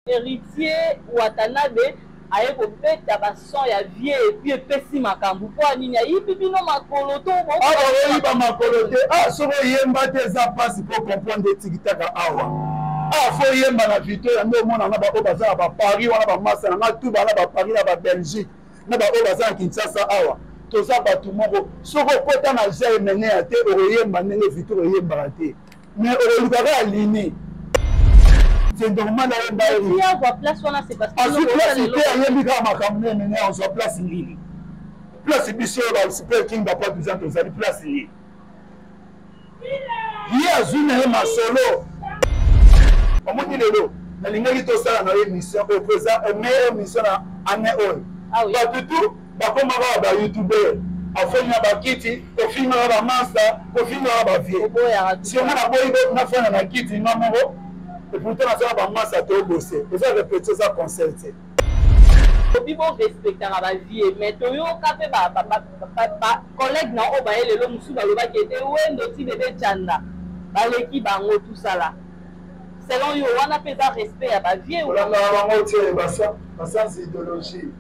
héritier Watanabe aye kobeta bason ya vie et puis epesi makambo po anini ayibi bino makolo to oyiba makolo te soko yemba te eza mpasi po comprendre etikitaka awa fo yemba na Victoria nde omona na baoyo baza na baparis wana bamasa nanga tuba na baparis na babelgique na baoyo baza na Kinshasa awa toza bato moko soko okota na germene ya te okoyemba ndenge Victoria oyembaka te mais okolukaka aline c'est normal à il y a place on a c'est parce que ayembi kaka makambo nene ozwa place nini place biso ba super king bapa bizanto ozali place nini ye azwi na ye masolo omoni lelo nalingaki tosala na ye mission oyo présent meilleure mission na année oyo bato tu bakomaka ba youtubeur afoni na bakiti kofingaka bamasa kofingaka bavie si omona boyi nafona na kiti nga moko et pourtant on a pas masse à tout bosser et ça répéter ça concerté bibo respectera la vie mais toyo kape ba collègue na o ba elelo musu ba loba kete wendo ti bébé chanda ba leki bango tout ça là selon yo wana pesa respect à ba vie ou la bango tie ba ça c'est idéologie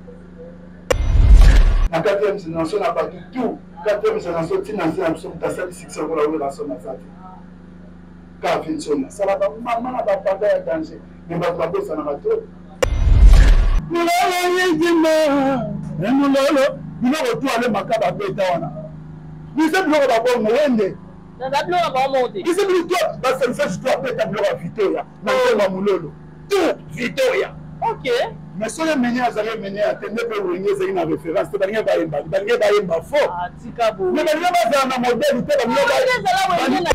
na quatrième génération na pas tout quatrième génération ti na génération ta ça 600 pour la relation na ça ka vinsona sala ba mama na ba papa ya danger mais ba ba bosa na bato mulolo yejima mulolo biloko tu ale makaba beta wana bise biloko ba bongo wende na ba biloko ba monte bise biloko ba selfish tu apeta biloko Victoria na ngoma mulolo tout Victoria OK mais so le meni azali meni atende pe wengeze ina référence te balinga ba yemba fo tika bo mais balinga ba za na modèle te balinga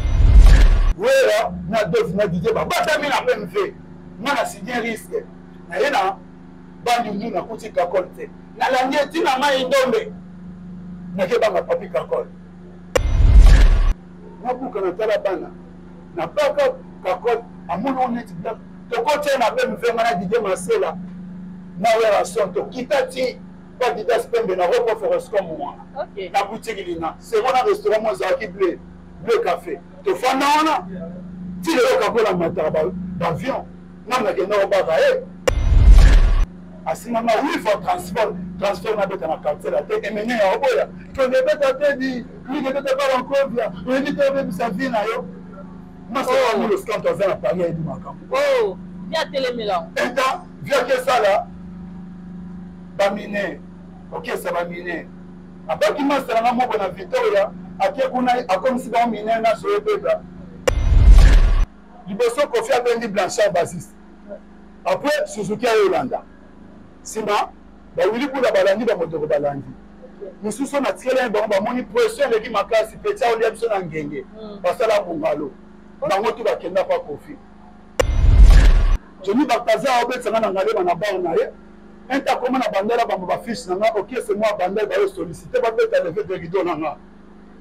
wera na dof na Didier babatami na PMV mwana signé risque na ye na bandundu na kuti kakol te na langi etina mai ndombe nake banga papi kakol nabuka na tala bana na baka kakol amona oneti bla tokote na PMV ngana Didier Masela na wera son to kitati pas Didas Pembe na roko forosco moi na boutique lina c'est bon restaurant mo zaki bleu café to fanda wana ti le kakola mataba d'avion nana ke no ba kae asima ma oui faut transport na beta na quartier la te emene ya oboya to ne beta te di lui ne beta pas encore bien on dit que même sa vie na yo ma c'est comme le scandale dans la Paris et du makambo via télémilan eta via que ça là ba miner OK ça va miner après qui m'a sala mo na Victoria akie kuna akomisi ba miner na so beta liboso Kofi abendi Blanchard bassiste après Suzuki à Yolanda sima ba wili kula balandi ba moto balandi mususu na tiele ba moni pression leki makasi pecha oli biso na ngenge basala bungalo bango tu bakenda pa Kofi Johnny Bakaza obetsanga na ngale bana ba na ye enta koma na bandela ba ba fiche na nga OK c'est moi bandela ba solliciter ba beta lever de rideau na nga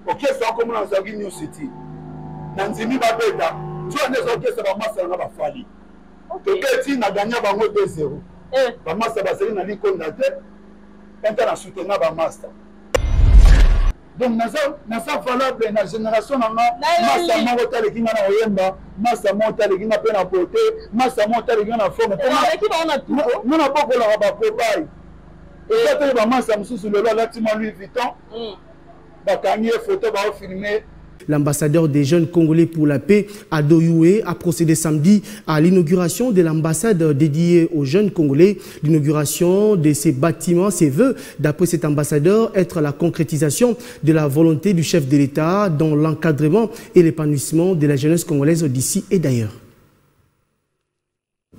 OK c'est comme na Zagi New City na nzimi ba beta tu as des OK c'est ba massa na ba fali OK ti na gagner bango 2-0 ba massa ba seli na likonda te enta na soutenir ba massa donc nasa valable na génération na massa moko tale kinga na oyemba massa moko tale kinga pe na pote massa moko tale kinga na forme non na boko la ba kopai et quand ba massa mususu le la tima Louis Vuitton ba kanye photo ba filmer. L'ambassadeur des jeunes Congolais pour la paix, Ado Youé, a procédé samedi à l'inauguration de l'ambassade dédiée aux jeunes Congolais. L'inauguration de ces bâtiments se veut, d'après cet ambassadeur, être la concrétisation de la volonté du chef de l'État dans l'encadrement et l'épanouissement de la jeunesse congolaise d'ici et d'ailleurs.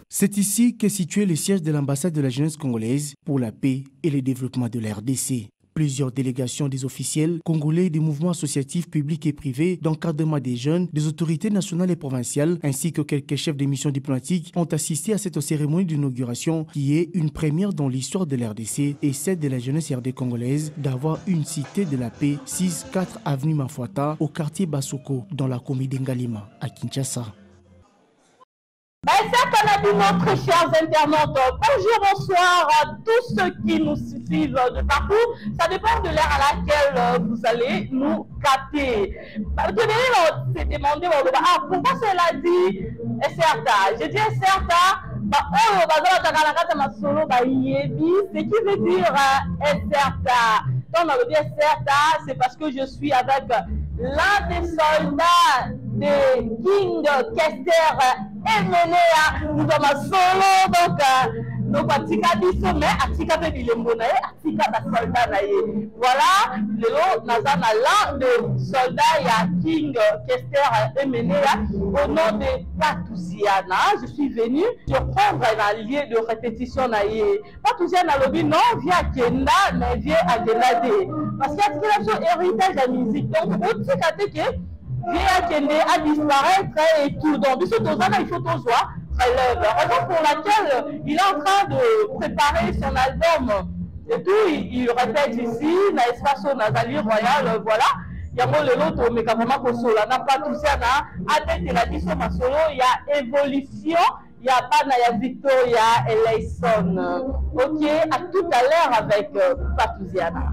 C'est ici qu'est situé le siège de l'ambassade de la jeunesse congolaise pour la paix et le développement de la RDC. Plusieurs délégations des officiels congolais, des mouvements associatifs publics et privés, d'encadrement des jeunes, des autorités nationales et provinciales, ainsi que quelques chefs de missions diplomatiques ont assisté à cette cérémonie d'inauguration qui est une première dans l'histoire de l'RDC et celle de la jeunesse RD congolaise d'avoir une cité de la paix 6-4 avenue Mafuata au quartier Basoko dans la commune d'Ngalima à Kinshasa. Très chers internautes, bonjour, bonsoir à tous ceux qui nous suivent de partout. Ça dépend de l'heure à laquelle vous allez nous capter. Vous devez se demander pourquoi cela dit Certa. Je dis Certa oyo bazalaka na kati ya masolo bayebi ce qui veut dire Eserta. Quand on veut dire Eserta, c'est parce que je suis avec l'un des soldats de King Kester Emenea. Nous sommes à solo, donc atika biso mais atika pe bilembo na ye atika ba soldat na ye. Voilà, lelo naza na l'un de soldats ya King Kester Emenea au nom de Patouziana. Je suis venu surprendre un lieu de répétition na ye. Patouziana lobi non via Kenda mais via Agenade parce qu'il y a son héritage de musique. Donc otika te ke via Kende a disparaître et tout. Donc biso tozana il faut tozoa raison pour laquelle il est en train de préparer son album et tout, il répète ici, na espace Nazali Royal, voilà. Il y a mon lelo mais vraiment pour cela, n'a pas tout ça, na la diso masolo, il y a évolution, il y a pas na Victoria Eleison. Ok, à tout à l'heure avec Patouziana.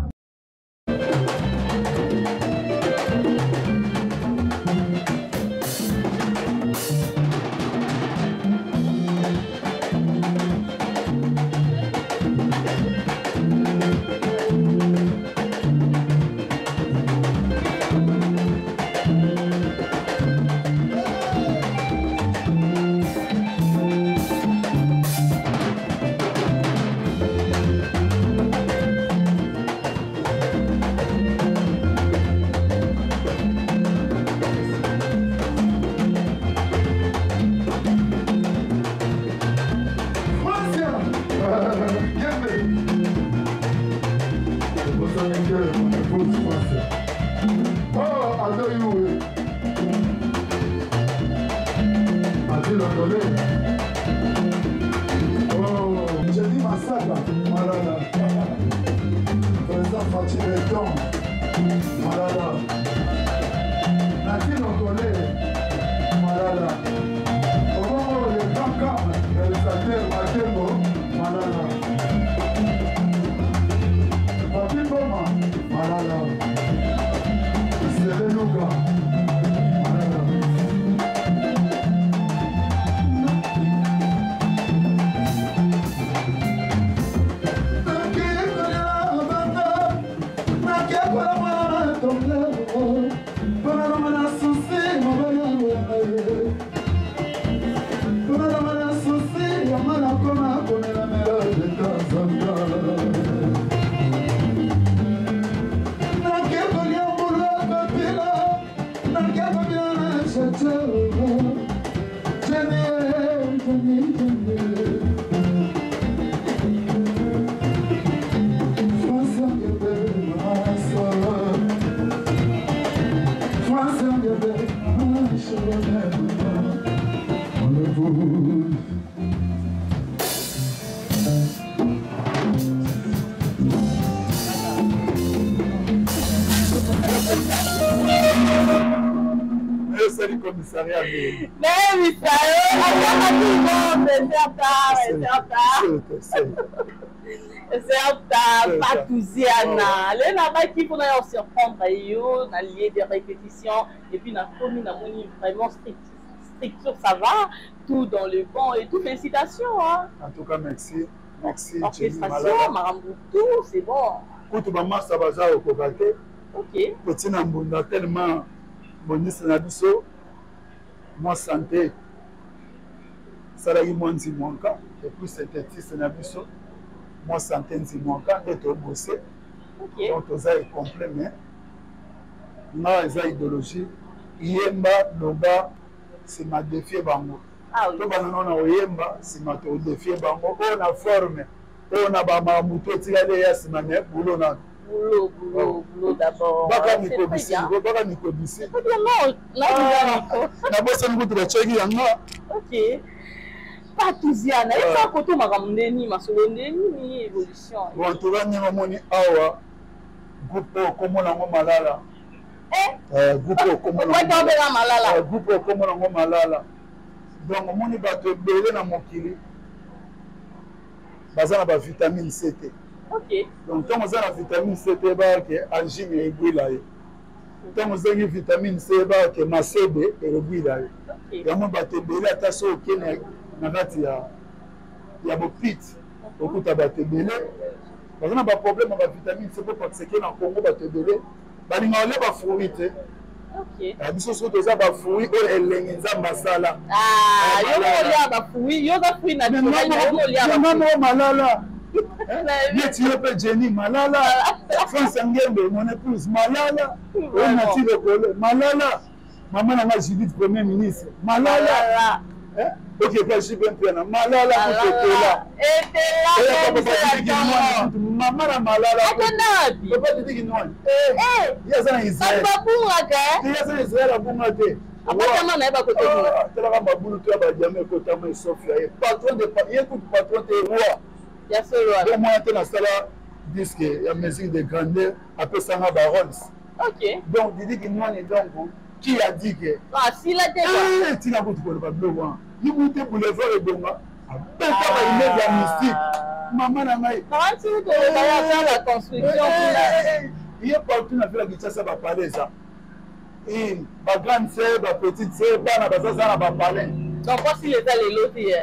Commissariat. Mais c'est Patouziana. Les là-bas qui vont surprendre dans le lieu de répétition et puis dans la commune vraiment structure, ça va, tout dans le bon et tout. Félicitations. Hein. En tout cas, merci. Merci. Orchestration, Maramboutou, c'est bon. Quand maman ça va ça au Kobaté. Ok. Petit Nambunda tellement bonus na biso. Moi santé. Ça là il m'a dit mon cas et puis synthétiste na biso. Moi santé dit mon cas et tout bosser. Ok. Donc ça est complet mais na eza idéologie yemba loba c'est ma défier bango. Ah oui. To banana na oyemba c'est ma to défier bango on a forme on a ba mamuto tikale ya simane boulot na boulot d'abord. Baka mikobisi, baka mikobisi. Non, na bossa ngutu ba cheki yanga. OK. Patouziana, et ça koto makamndeni masolo ndeni évolution. Bon to ba nyama moni awa. Groupe komona ngo malala. Groupe komona. Ko malala. Groupe komona ngo malala. Donc moni bato belé na mokili. Bazana ba vitamine C. Ok. Donc, quand on a la vitamine C, c'est que angine est brûlée. Quand on a la vitamine C, c'est que ma CB est brûlée. Et on va te brûler à ta sauce qui est dans ya bopit okuta bato ebele baza na baproblème ya bavitamine c po parce que na congo bato ebele balinga olia bafruit te biso soki toza bafruit oyo elengi nzambe asala malala neti yo mpe Jenny malala France Ngembe mon épouse malala oyo nati lokole malala mama nanga Judith premier ministre malala ok pas jibe mpena malala kutotela mama na malala papa titiki nwani yaza na Israël yaza na Israël abunga te telaka mabulu to ya badiame ekotama esofia ye patron de ye kutu patron te roi moi te nasala disque ya musique de grandeur apesanga barols donc didiki nwani donc qui a dit que tina kutu koloba biloko wana yibute boulevard ebonga apesa baimage ya mystique mama na ngai ye partout na ville ya Kinshasa bapale eza bagrande sœur bapetite sœur bana bazaza na bapale donc osila eza lelo te yo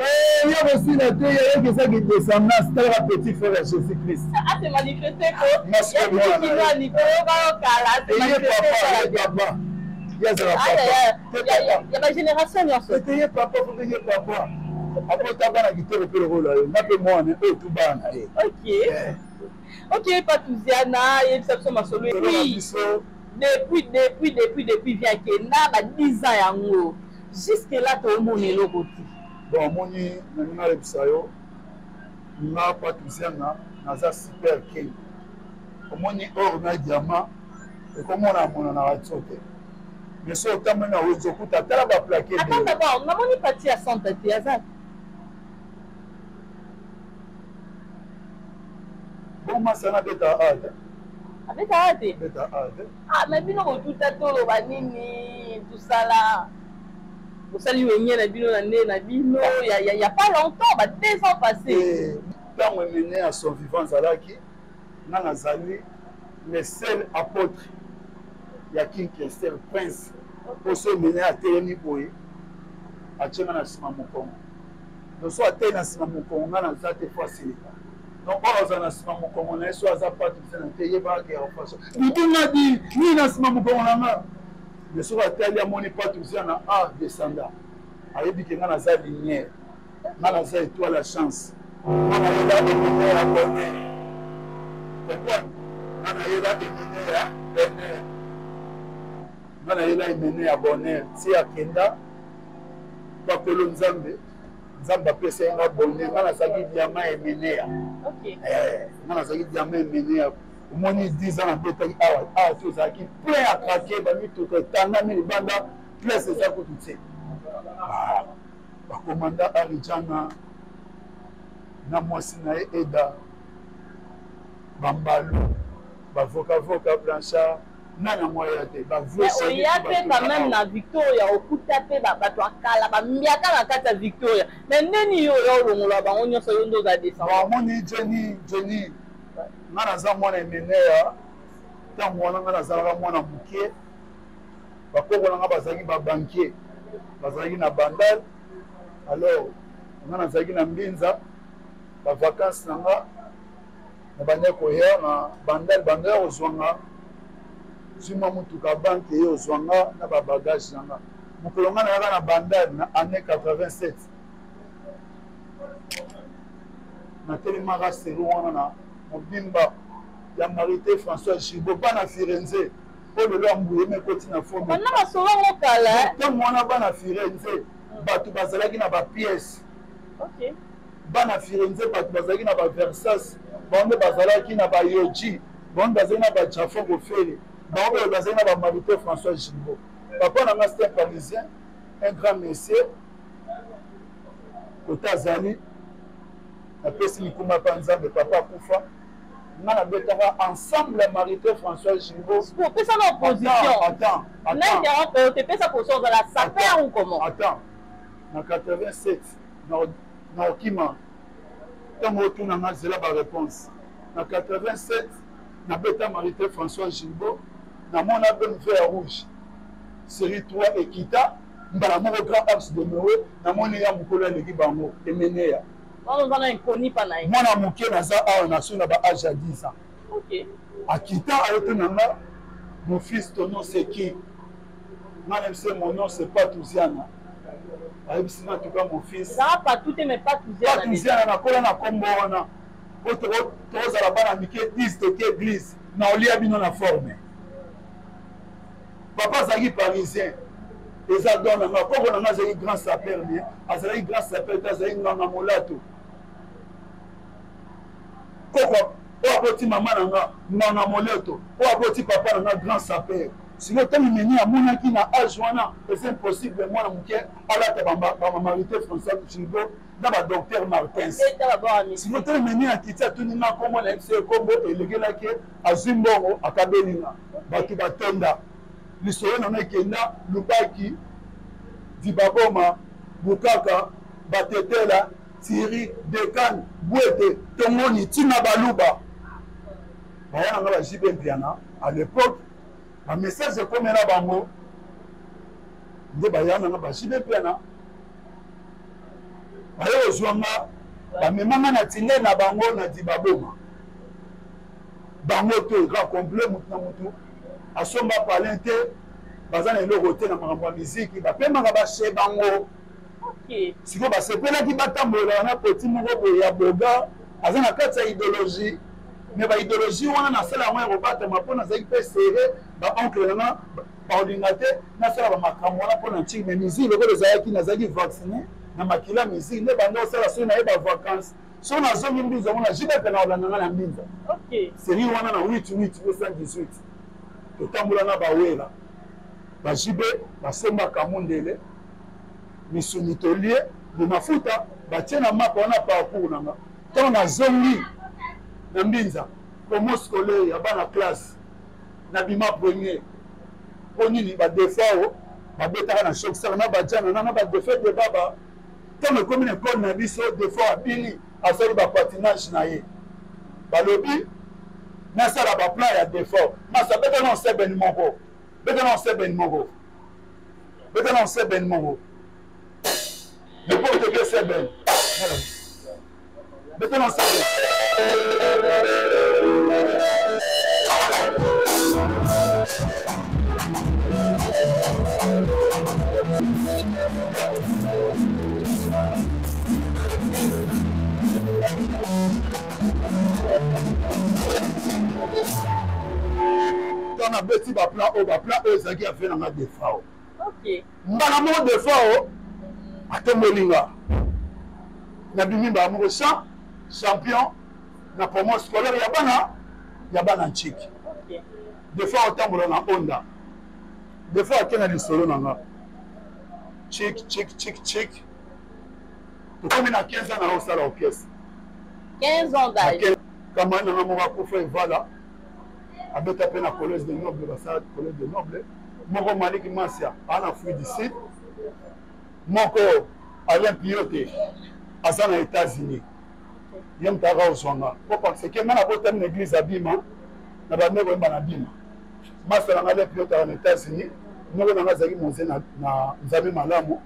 kosila te yoyoki ezaki descendance talaka petit frère ya Jésus Christ ase manifeste papa ya bagénération nyonso eteye papa fokeye papa apota bana kitoko mpe lokola yo nga mpe mwana oyo tu bana ok patuziana yebisa biso masolo depuis via kenda ba 10 ans yango jusque là tomoni eloko ti bon omoni naninga alebisa yo nga patuziana naza super king omoni or na diamant ekomona mona na radio te mais so otambo na wezo kuta tala ba plaqué attends d'abord namoni parti à Santa te aza bon masana beta ade mais bino kotuta toloba nini tosala osali wenye na bino na nde na bino ya pas longtemps ba 2 ans passés ntango emene à son vivant azalaki nga nazali le seul apôtre ya King Kester Prince oso emene atelemi boye atienga na nsima mokongo noso ateli na nsima mokongo nga naza te fo asilika donc oyo aza na nsima mokongo na ye so aza patricien te yebaka ya faso ndunga di nini na nsima mokongo na nga mais soki atali amoni patricien na art descendant ayebi ke nga naza lumière nga naza étoile ya chance nga nayeba emene ya bonheur comprendre nga nayeba emene ya bonheur nga nayeba emene ya bonheur ti akenda bakolo nzambe nzambe apesa ye nga bonheur nga nazalaki diama emenea nga nazalaki diama emenea omoni 10 ans nabetaki awa ti ozalaki plein ya krake bamituka etangami libanda place eza kutu te bakomanda arijana na mwasi na ye eda bambalu bavokavoka blanchard nana moya te oya pe quand même na Victoria okuta pe bato akala bambiaka na kati ya Victoria mais ndeni yo olongola bango nyonso yo ndo oza descendre bamoni Jenny nga naza mwana emeneya ntango wana nga nazalaka mwana moke bakoko na nga bazalaki babankier bazalaki na bandal alors nga nazalaki na mbinza bavacance na nga na bande koya na bandal ozwanga zima mutuka banke ye ozwanga na babagage na nga mokolo nga nayaka na bandal na année 87 natelemaka selo wana na mobimba ya marité François Gibo bana Firenze oyo lelo ambuyeme ekoti na fomi ntango wana bana Firenze bato bazalaki na bapiese bana Firenze bato bazalaki na baversas bango nde bazalaki na bayoji bango bazalaki na bajafon gofele bango oyo bazalaki na bamarité François Gibo papa na nga c'était un parisien un grand monsieur kota azali apesi mikuma pa nzambe papa akufa nga nabetaka ensemble ya marité François Gibo opesa na opposition otepesa position ozala saper ou comment attends na 87 na okima ntango otuna nga zela baréponse na 87 nabeta marité François Gibo namona bene vert rouge série 3 ekita mbala moko grand axe de noé namoni ya mokolo aleki bango emeneya mwana moke naza awa na so na ba âge ya 10 ans. Akita ayote nanga mon fils ton nom c'est qui? Moi même c'est mon nom c'est pas Touziana. Ayebisi en tout cas mon fils. Ça pas tout mais pas Touziana. Pas Touziana na kola na kombo wana. Autre toza la bana mike 10 de église na olia bino na forme. Papa zaki parisien. Eza dona na koko na zaki grand sapeur bien. Azali grand sapeur azali nganga molato. Koko o aboti mama nanga nganga molato. O aboti papa nanga grand sapeur. Sinon tant meni amona ki na âge wana c'est impossible moi na muke ala ta ba marité François Chigo na ba docteur Martins. Sinon tant meni akita tuni na komo na MC kombo elegela ke azimbongo akabelinga batu batonda lisolo na kenda lubaki dibaboma bukaka batetela Thierry Dekan Bouete Tongoni Tina Baluba baya nga ba jibe mpiana à l'époque un message comme là bango nde bayana nga ba jibe mpiana bayo ozwanga ba memanga na tinde na bango na dibaboma bango to grand complet mutu na mutu asomba palente bazana eloko te na makambo ya miziki bapemaka bashe bango sikoyo basepelaki batambola na poti moko boye ya boga aza na kati ya idéologie mais baidéologie wana nasala yango ya kobatama mpo nazalaki mpe sere baoncle nanga baolinga te nasala bamakambo wana mpo na ntiki mais miziki lokola ezalaki nazalaki vaccine na makila miziki nde banda osala soki naye bavacance so nazongi mbinza mona jibepe na olandanga na mbinza seri wana na 88 218 totambola na bawela bajibe basombaka mundele misuni tolie de mafuta batie na mapa wana parcours nanga ntango nazongi na mbinza promo scolaire ya bana classe na bima premier mpo nini badefao babetaka na shok sala na bajana na badefe de baba ntango ekomi na ekole na biso defao abini azali bapatinage na ye balobi nasala baplan ya defao masa beta na osebeni moko beta na osebeni moko beta na osebeni moko n'importe quel sebeni beta na osebeni on a bêti ba plan o ezaki a fait na defao. OK. Mbana mo defao atemolinga. Na bimi ba mo champion na promo scolaire ya bana nchiki. OK. Defao tambola na onda. Defao kena lisolo nanga. Chick. To comme na 15 ans na osala orchestre. 15 ans d'âge. Kama na mo ba ko faire voilà. Abeta pe na collège de noble basad collège de noble moko Malik Masia ana fui d'ici moko Alain Pioté asa na États-Unis yem tara oswanga po parce que na bota na église abima na ba meko mba na bima masala na Alain Pioté na États-Unis moko na ngazaki monze na nzambe malamu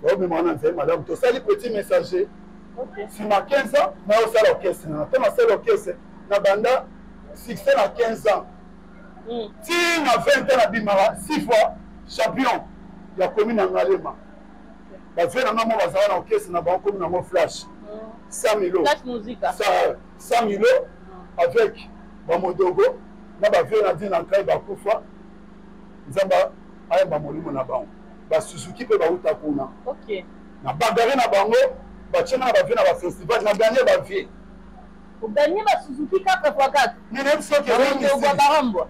ba be mwana nzambe malamu to sali petit messager si ma 15 ans na osala orchestre na to na sala orchestre na banda succès à 15 ans. Si on a 20 ans à Bimara, 6 fois champion, il y a commune en Alema. La vie, on a un orchestre, on a un commune en flash. 100 000 flash musique. 100 000 avec Bamodogo. On a vu un din en Kaï Bakoufa. Zamba, aïe Bamolimo na Bango. Ba Suzuki peut ba Utakuna. OK. Na bagaré na Bango, ba Tchena ba vu na ba festival, na gagné ba vie. Vous gagnez la Suzuki 4x4.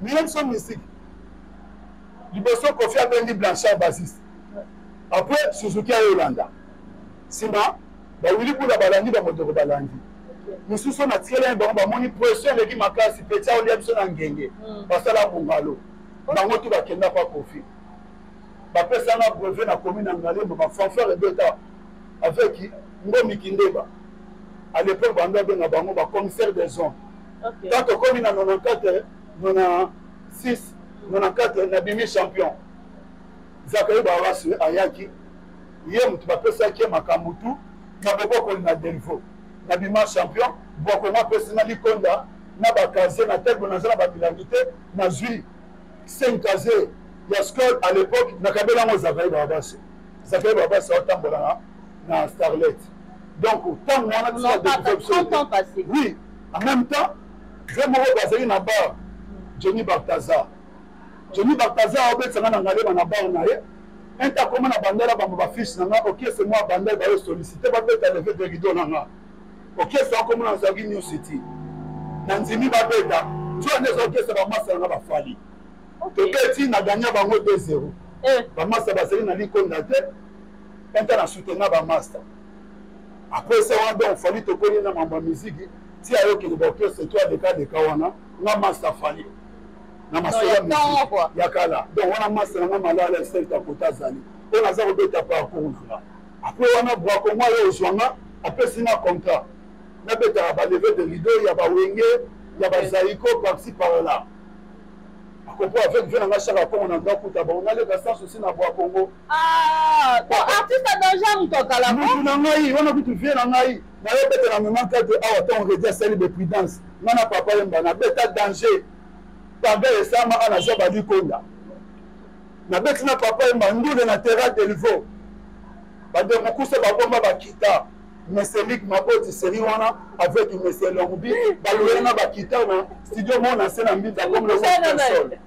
Même son musique. Liboso Kofi a Bendi Blanchard bassiste. Après Suzuki à Yolanda. Sima, ba Willy Boula Balandi ba Modoro Balandi. Nous sommes à tirer un bon moni pression l'équipe ma classe petit au lieu de son ngenge. Parce la bungalo. Bango tu ba kenda pa Kofi. Ba pesa na brevet na commune ngale ba fanfare et beta avec Ngomi Kindeba. À l'époque, on a un commissaire des zones. Quand on a 94, 96, 94, on a bimi champion. Zakaï Bawasu, Ayaki, Yem, tu vas faire ça qui est Makamutu, tu vas pas qu'on a Delvo. nabima champion bwakongo apesi nga likonda na bakaze na tete naza na babilangité nazwi 5 kaze ya skol à l'époque nakabela yango Zakaï Babasi aotambolanga na Starlet donc ntango wana 30 ans passé. oui en même temps je moko bazali na bar Johnny Bartazar obetsanga na ngaleba na bar na ye enta koma na bandela bango bafishe na nga okese mwa bandela bayo sollicité babeta leve de rideau na nga okese akomona nazalaki New City na nzimi babeta nzoa nde ezokesa bamasa na nga bafali tobeti na ganya bango 2-0 bamasa bazali na likonda te enta na soutenga bamasa après ça wana donc fali tokoli na mambo ya miziki ti ayokende baokese to adeka wana nga masa fali na masolo ya kala donc wana masa na nga malala eselta kota azali oyo naza kobeta parcours na nga après wana bwakongo ayo ozwanga apesi nga contrat nabetaka baleve de rideau ya bawenge ya bazaiko parci par là akopo avec vie na nga chaka kongo na ndakuta bango naleka sans souci na bwakongo artiste danger mutokala mutu na ngai wana kutu vie na ngai nayobetela mema kate awa ntango redi asali beprudence nga na papa yemba nabeta danger paga esama ana za balikonda nabeti na papa yemba ndule na terrain d'Elvo bade mokusa babomba bakita Messelik maboti série wana avec Monsieur Longbi baloué na bakita na studio mona sena mbinza comme le sol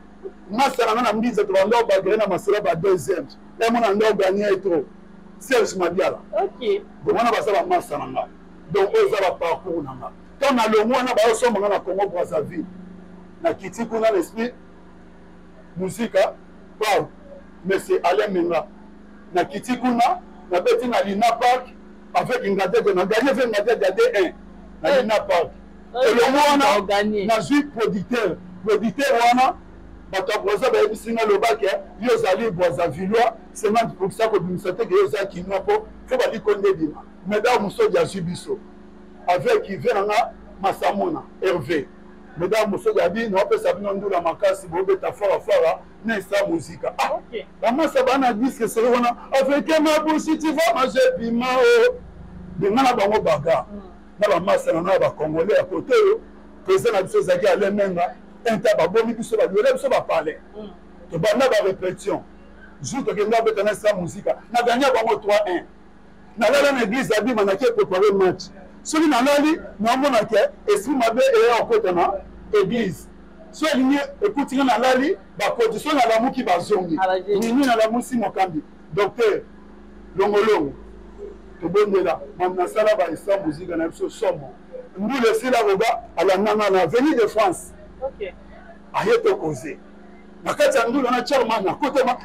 masana na mbinza to bando bagre na masala ba deuxième et mona ndo gagner trop Serge Madiala OK bon wana basala masana nga donc oza ba parcours na nga to na le mwana ba osoma na Congo Brazzaville na kiti kuna l'esprit musika par Monsieur Alain Menga na kiti kuna na beti na Lina Park avec une gardette on a gagné 20 gardette de 1 na Lina Park et le mwana na suis producteur wana bato boza ba ebisinga lobake yo zali Brazzavillois c'est même pour ça que nous savons que yo za kinwa po faut ba di konde bima mesdames musoja subiso avec Ivenanga Masamona Hervé mesdames musoja bi no pesa bino ndula makasi bo beta fara na sa musique OK maman ça bana disque c'est wana avec ma bouche tu vas manger piment de ngana bango baga na ba masa na ba congolais à côté président na biso zaki ale menga enta ba bomi biso ba yole biso ba parler to bana ba répétition jour to kenda beta na sa musique na gagner bango 3-1 na la na église abi manaki préparer match celui na lali na mona ke esprit mabe et en côté na église so ligne écoute na lali ba condition na la muki bazongi nini na la musi mokambi docteur longolongo to bondela mamna sala ba isa musique na biso somo ndule sila roba ala nanga na venue de France OK ayeto causer na kati ya ndule na chairman na côté ma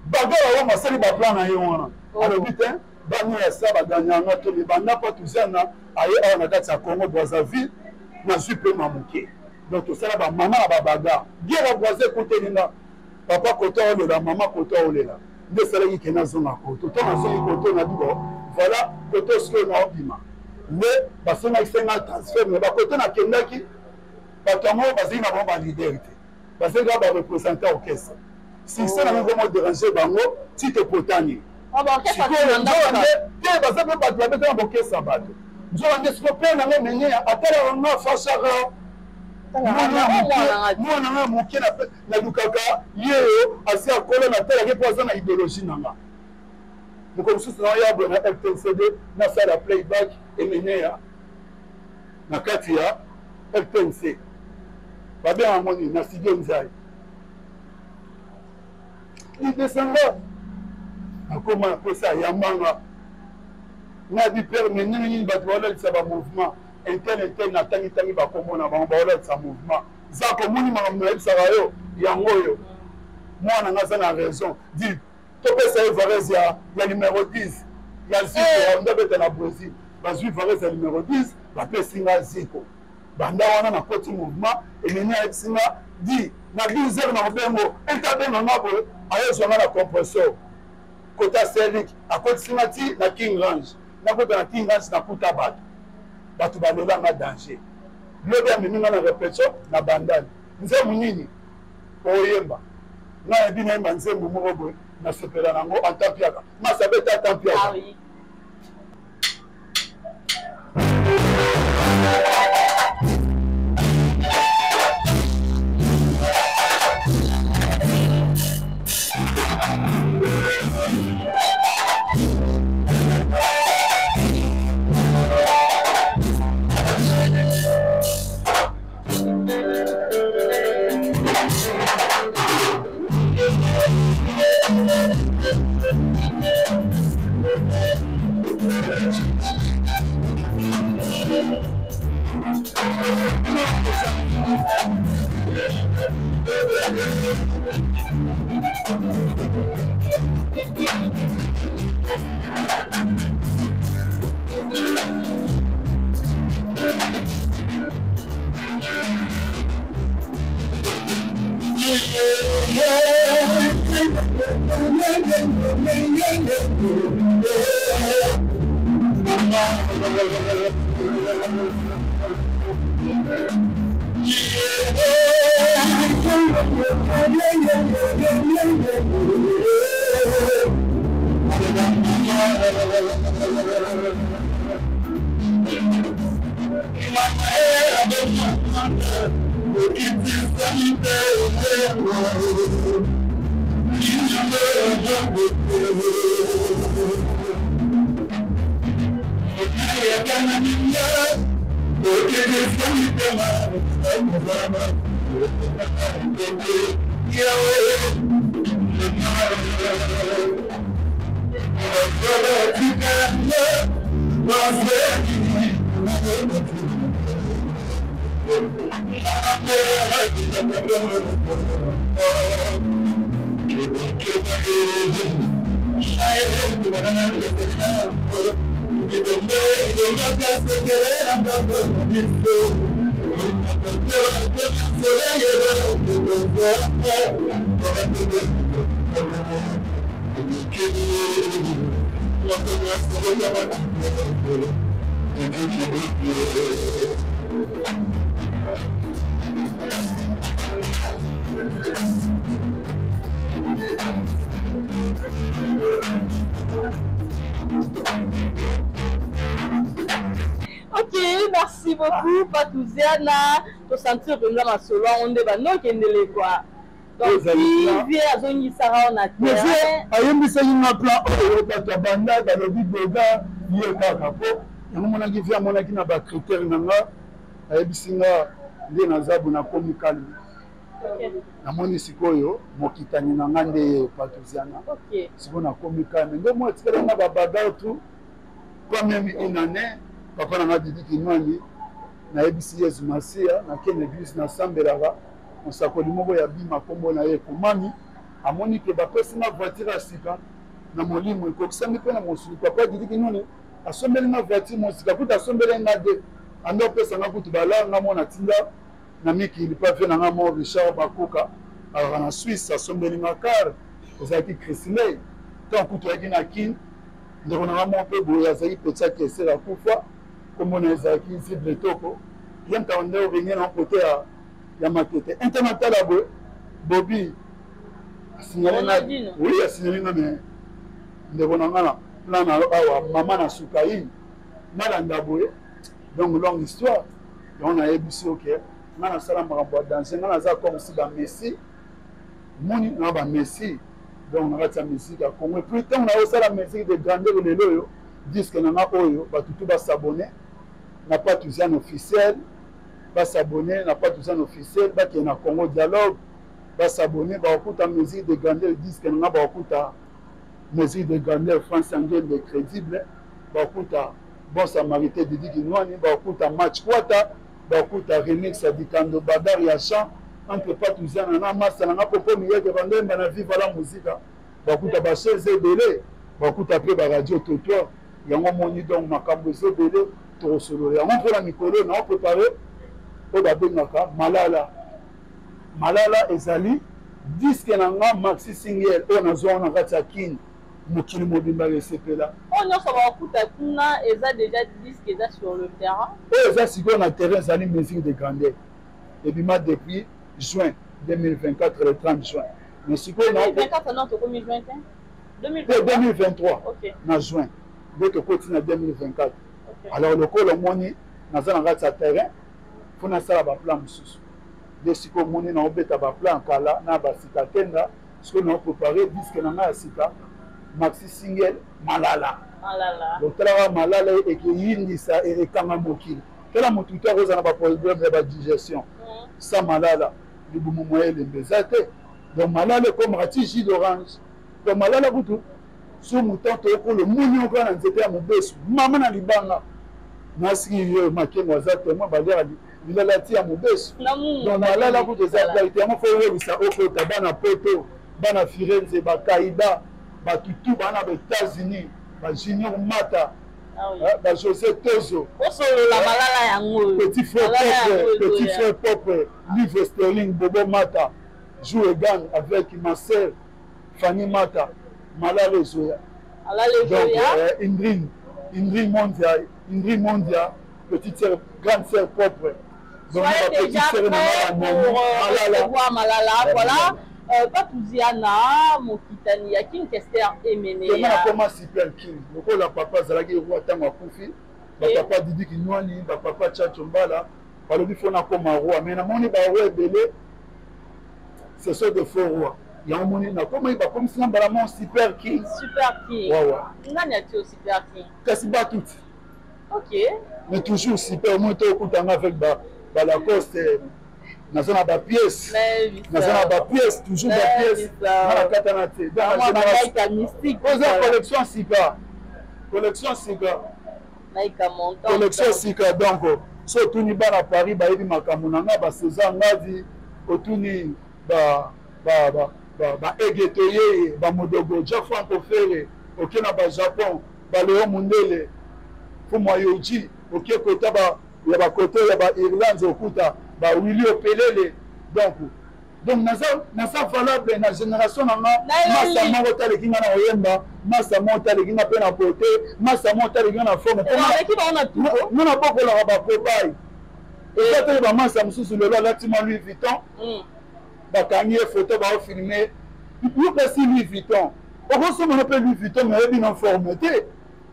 bagara wa masali ba plan na yo wana alors putain bani ya saba ganyanga to libanda pa tuzana aye awa na kati ya Congo Brazzaville na super mamuke donc to sala ba mama ba baga biera boise côté ninga papa koto olela mama koto olela nde sala yi kena zonga koto to na zongi koto na bibo voilà koto sko na obima mais basona isenga transfert mais ba koto na kendaki batango bazina ba ba leaderité basenga ba représenter orchestre si ça na vraiment déranger bango ti te potani on va orchestre te basabe ba tlabe na orchestre bato nzo nde scope na ngene atala na fashara mwana nga moke na lukaka yeyo asi akola na talaki mpo aza na idéologie na nga moko mosusu na yabwe na FTCD nasala playback emeneya na kati ya FTNC babenga moni na studio nzai idesanga akoma na posa yambanga na di perme nini bato baolakisa bamouvement intel na tangi bakomona bango baolakisa mouvement za komoni makambo nayebisaka yo yango oyo mwana nga aza na raison di topesa ye varese ya numéro 10 ya ziko nde beta na Brésil bazwi varese ya numéro 10 bapesi nga ziko banda wana na koti mouvement eneni ayebisi nga di na 12 heures na kobengo entabenga nga boye ayozwanga na compresseur kota selik akotisi nga ti na King Range nakota na King Range nakuta bato balelanga danger lobe amemi nga na répétition na bandani nzembo nini oyemba nayebi nayemba nzembo moko boye nasepela nango antampiaka masabeta atampiaka Ok, merci beaucoup, Patouziana. Tu sentir que nous avons solo, on est non qui est quoi. Donc, si vient à zone Sarah, on a terrain. Ayembisa yina plan oyo bato banda dans le biboga yeka kapo. Yango mona ki via mona ki na ba critère nanga. Ayebisinga ndi na zabu na komi kalmi. Na moni sikoyo mokitani nanga nde Patouziana. OK. Siko na komi kalmi. Ndo mo tikela na babaga tout. Quand même une année, papa n'a pas dit qu'il m'a dit, na ebisi Yesu Masia, na ken église na Sambelava, on s'accorde moko ya bima kombo na ye komami, amoni ke ba pesi na voiture asika, na molimo ekokisami pe na mosuli, papa dit qu'il non, asombeli na voiture mosika, kuta asombeli na de, ando pesa na kutu bala na mona tinda, na miki il pas fait na mo Richard Bakoka, alors en Suisse asombeli na car, ezaki Chrisley, tant kutu yaki na kin. Donc on a vraiment peu de yazaki petit qui c'est la coufa comme on a yazaki ici de toko bien quand on est venu en côté à ya maquette international là Bobby signalé na oui a signalé na mais de on a plan na maman na sukai na landa boye donc longue histoire et on a ébussi OK na sala makambo danser na za comme si ba Messi moni na ba Messi. Donc on a la musique à Congo. Plus tard on a aussi la musique de grandeur de l'eau. Disque nana oyo, bah tout va s'abonner. N'a pas tout ça officiel. Va s'abonner, n'a pas tout ça officiel. Bah qui est na Congo dialogue. Va s'abonner, bah écoute la musique de grandeur disque nana bah écoute la musique de grandeur France anglais de crédible. Bah écoute bon Samaritain de Diginoani, bah écoute match quota, bah écoute remix à Dikando Badar Yachan. Entre pas tout ça, on a masse, on a propos milliers de vendeurs, on a vivre la musique. Beaucoup de chaise belé, beaucoup après la radio trottoir. Il y a un moment donc ma camboise belé, trop solo. On fait la micro, on a préparé. On a bien Malala. Malala ezali disque nanga maxi single on a zone en Ratsakin. Mokili mobimba recépé là. On a ça va kuta kuna eza déjà disque eza sur le terrain. Et ça si on a terrain ezali musique de grandeur. Et puis depuis juin 2024, le 30 juin. Mais si on a 2024, non, c'est combien juin 2023, ok. En juin. D'autres côtés, en 2024. Okay. Alors, le col, on a un terrain, il faut faire un plan. De si on a un plan, kala na basika tenda, ce qu'on a préparé, disque na sika, maxi single Malala. Malala. Donc, là, Malala et qui yindi ça et kama mokili. Quel est mon tuteur aux a pas problème de digestion. Ça Malala, le boumou moyen les bezate. Donc Malala comme rati jus d'orange. Donc Malala boutou. Sous mouton pour le mounion quand on était à mon bés. Maman na libanga. nasiki yo makengo aza tellement balera lilala ti ya mobeso donc malala kutu eza clarité yango fo oyebisa okota bana poto bana Firenze bakaida batutu bana ba États-Unis ba Junior Mata ba José Tozo petit frère propre Livre Sterling Bobo Mata joue Egan avec ma sœur Fanny Mata malala ezoya donc Indri Mondia petite sœur grande sœur propre. Donc, soyez déjà prêts pour recevoir Malala. Voilà. Patouziana, Mokitani, Yakin Kester Emene. Comment super king. Le la papa Zalagi roi Tama Koufi. Papa Didi Kinwani, papa Tchachombala. Par le bifon a comme un roi. Mais mon iba roi belé. Ce sont des faux rois. Il y a un monde comment il va comme si on a super king. Super king. Ouais. Nani a tué super king. Qu'est-ce que tout. Ok. Mais toujours super monté au coup avec la coste. Dans la pièce, toujours la pièce. Collection Sika. Collection Sika. Donc, surtout ni à Paris, bah il m'a kamunanga, bah César Ngadi, autouni, bah Egetoye, bah Modogo, Jeff Franco Ferre, ok na bah Japon, bah Léon Mundele, Fumayoji, ok kota bah il y a bah côté, il y a bah Irlande, Okuta. Bah Willy Opelele donc nasa valable na génération na masa moko tale kinga na oyemba masa moko tale kinga pe na beauté masa moko tale kinga na forme on a beaucoup la ba copaille et quand ba masa mususu lelo latima Louis Vuitton ba kangi photo ba filmer yo kasi Louis Vuitton okoso mo pe Louis Vuitton mais bien en forme te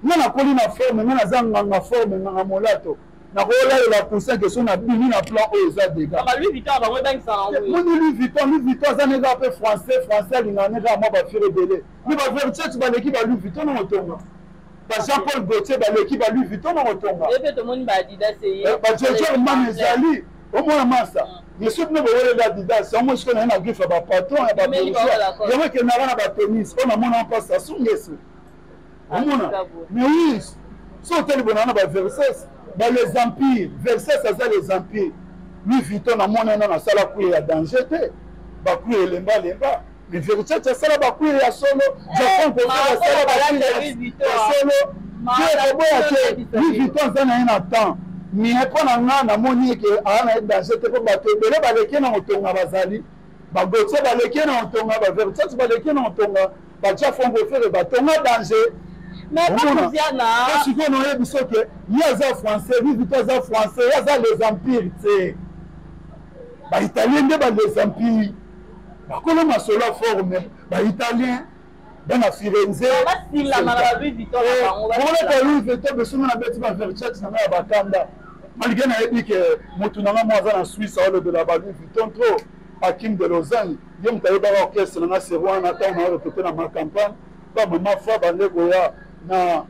na koli na forme na zanga na forme na molato na la poussin que son abîme na plan aux dégâts. Louis Vuitton va bien ça. Louis Vuitton ça n'est pas français l'ingane va moi va faire belé. Mais va faire tête ba l'équipe Louis Vuitton na otonga. Ba Jean-Paul Gaultier ba l'équipe Louis Vuitton na otonga. Et tout le monde ba Adidas c'est. Ba Jean Mamezali au moins massa. Mais surtout no ba Adidas, c'est moi je connais na griffe ba patron et ba bourgeois. Il y a que na ba tennis, on a mon en passe ça sous yesu. Mais oui, so tel bonana ba Versace. Dans les empires, Versace, ça c'est les empires. Louis Vuitton, à mon nom, on a ça la couille à danger. Bakouille et lemba. Mais Versace, ça la bakouille à solo. Japon, pour faire ça la bakouille à solo. Louis Vuitton, ça n'a rien à temps. Mais quand on a un moni qui a un danger, pour battre, mais là, les qui n'ont pas bazali. Bagotier, les qui n'ont pas Versace, les qui n'ont pas. Bajafon, pour faire le bateau, on a danger. Mais Patouziana. Parce qu'on a dit que il y a des Français, il y a des Français, il y a des empires, c'est les Italiens, les empires. Quand on a cela forme, les Italiens, dans la Firenze. On va Louis Vuitton. On va Louis Vuitton, mais si on a bâti ma Versace, on a Bakanda. Malgré que Motunanga, moi, en Suisse, on a de la Louis Vuitton trop. Hakim de Lausanne, il y a un orchestre, on a ce roi, on a répété dans ma campagne. Pas maman, foi, Bandegoya. Na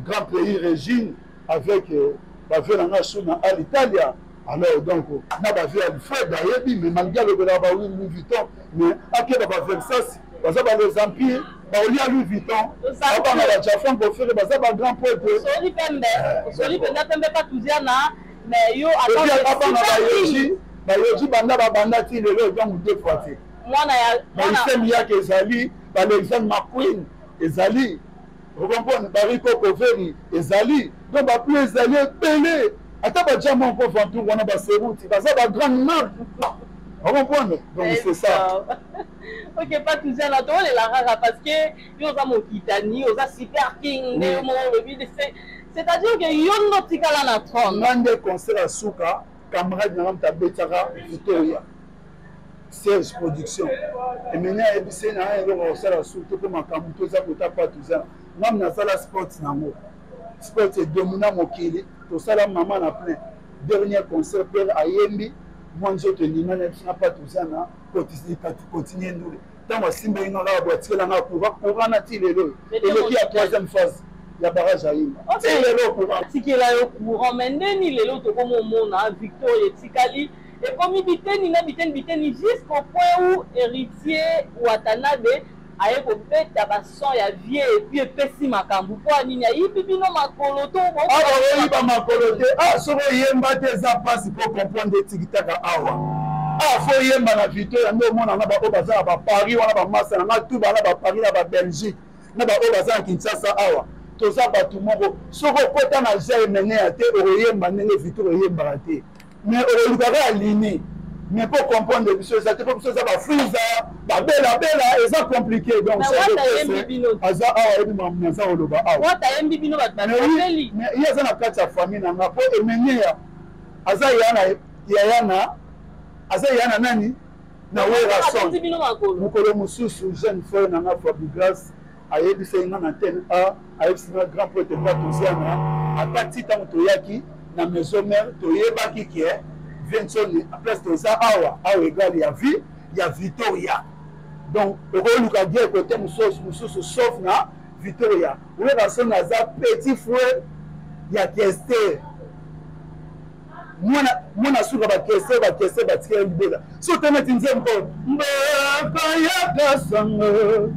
grand pays régime avec la ville à l'Italie. Alors donc na ba vie Alfred Dayebi mais malgré le Louis Vuitton mais à quel Versace les empires à Louis Vuitton ça va na Japon pour faire grand poète Soli Pembe Patouziana mais yo attends Yoji banda ti lelo donc deux fois moi na ya Kezali Alexandre McQueen Ezali. Vous comprenez, Bariko Koveri, Ezali, donc plus Ezali Pelé. Attends, diamant encore Ventoux, on a passé route, il va avoir grande marque. Vous comprenez, donc c'est ça. Ok, pas tout ça, là, toi, les rara parce que ils ont mon Kitani, ils ont super king, c'est-à-dire que ils ont notre tika là na trône. On a des concerts à Souka, camarade Naram Tabetara, Victoria. Serge Production. Et maintenant, il y a un concert à Souka, comme un camuto, ça ne pas tout ça. Nam na sala sport nango sport est dominant mokili to sala maman na plein dernier concert père ayembi moi je te dis na pas tout ça na continuer ndule tant simba ina la boîtier la na pour na ti lelo et le qui a troisième phase ya barrage ayimba ti lelo pour tikela yo courant mais ndeni lelo to comme mona Victoria Tikali et comme biteni na biteni jusqu'au point où héritier Watanabe aye kobeta bason ya vie epuis epesi makambo mpo anini ayibi bino makolo to oyiba makolo te soko oyemba te eza mpasi mpo comprendre etikitaka awa fo oyemba na vito yango omonanga baoyo baza na baparis wana bamasa nanga tu bana baparis na babelgique na baoyo baza na kinshasa awa toza bato moko soki okota na ja emenea te okoyemba ndenge vito oyembaka te mais okolukaka aline mais pour comprendre biso eza te po biso eza bafriza babelabela eza compliqué donc aza awa yebi mamu aza koloba awa ye aza na kati ya famille nanga mpo emenea aza yayana aza yana nani na werason mokolo mosusu jeune frère nanga fabrigas ayebisa nga na antenne a ayebisa nga grand prêtre pa toziana ata ti ntango toyaki na maison mère toyebaki ke viensoni place toza awa egali ya vie ya Victoria donc okoluka die kote mosusu sauf na Victoria werason aza petit frère ya Kester mwana suka bakese batika libela so teneti nzembo mbayaka sango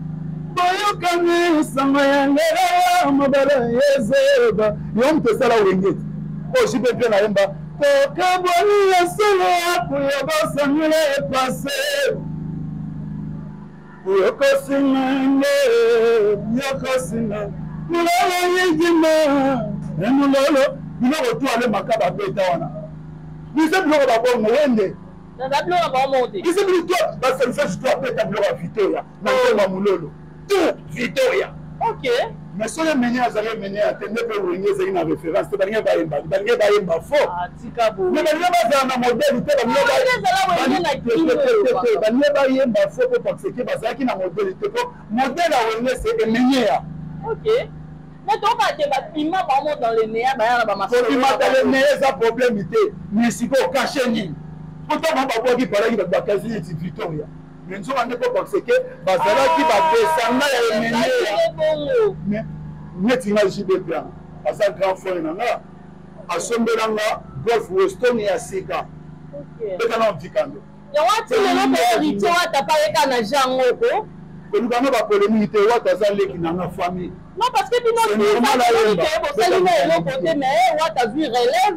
boyokani sango ya ngela mabala yezeba yo mtesala wengeti ojibe mpe na yemba tokabwani ya solo yakuyobosangile epase uyokosinenge yokosinga mulolo yijima emulolo biloko tu ale makaba beta wana bise biloko babongo wende bise biloko baservice tu apeta biloko ya Victoria na ntonga mulolo tu Victoria mais soki emene azali emene ate nde mpe wenge ezali na référence te balingi bayemba fo mais balingi bazala na modele te balingi bayemba fo mpo parce ke bazalaki na modele te mpo modele ya wenge se emenyea mais toi bapima bango dans le néa baya na bapima dans le néa eza problème te mais sikoyo cache nini mpotama babwaki palaki bakasi neti Victoria mais nzoka nde mpo parce ke bazalaki badesanga ya emenea neti nga jibe plan aza grand frère nanga asombelanga golf weston ya sika bekana mtikando yango ati lelo héritier wata pareka na jangoko kolukanga bapolémique te wata aza leki nanga famille non parce que bino bosali na eloko te mais wata zwi relève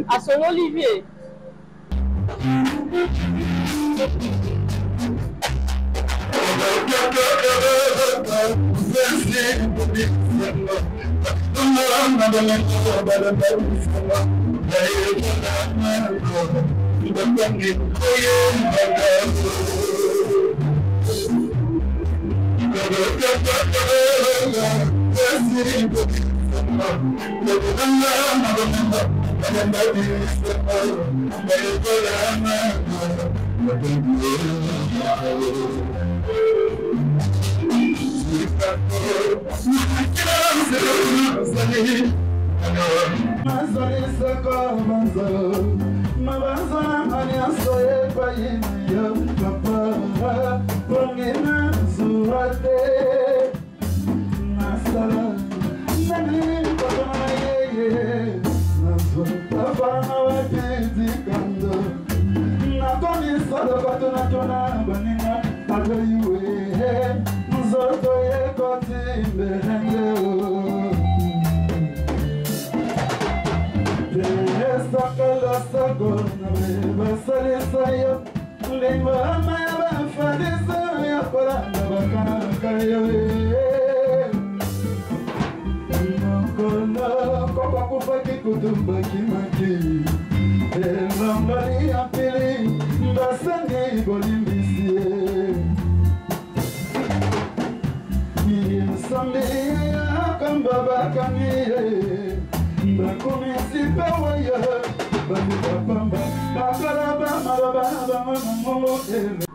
à son Olivier